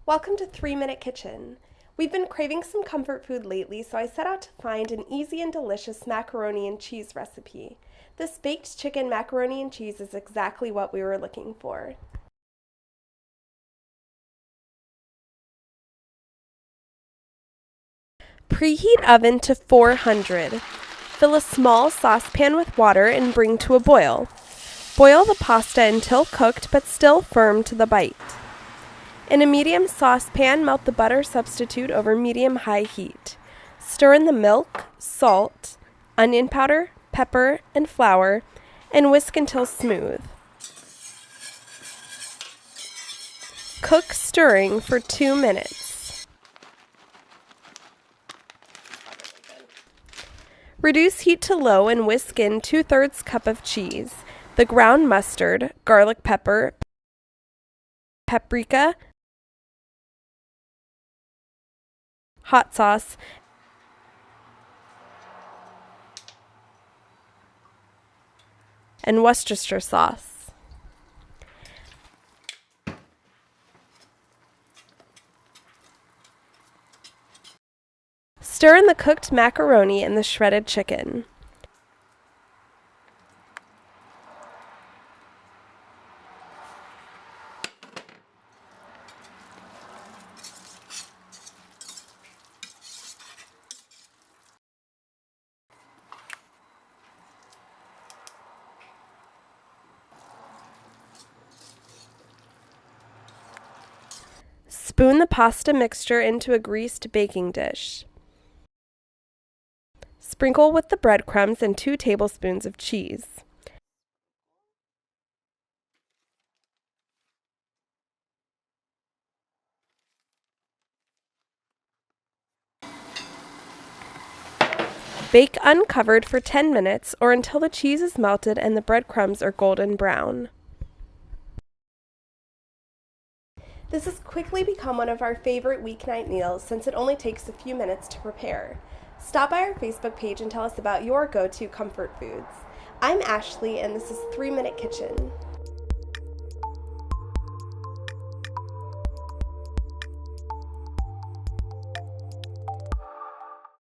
Welcome to 3-Minute Kitchen. We've been craving some comfort food lately, so I set out to find an easy and delicious macaroni and cheese recipe. This baked chicken macaroni and cheese is exactly what we were looking for. Preheat oven to 400. Fill a small saucepan with water and bring to a boil. Boil the pasta until cooked but still firm to the bite. In a medium saucepan, melt the butter substitute over medium-high heat. Stir in the milk, salt, onion powder, pepper, and flour, and whisk until smooth. Cook stirring for 2 minutes. Reduce heat to low and whisk in 2/3 cup of cheese, the ground mustard, garlic pepper, paprika, hot sauce, and Worcestershire sauce. Stir in the cooked macaroni and the shredded chicken. Spoon the pasta mixture into a greased baking dish. Sprinkle with the breadcrumbs and 2 tablespoons of cheese. Bake uncovered for 10 minutes or until the cheese is melted and the breadcrumbs are golden brown. This has quickly become one of our favorite weeknight meals since it only takes a few minutes to prepare. Stop by our Facebook page and tell us about your go-to comfort foods. I'm Ashley, and this is 3-Minute Kitchen.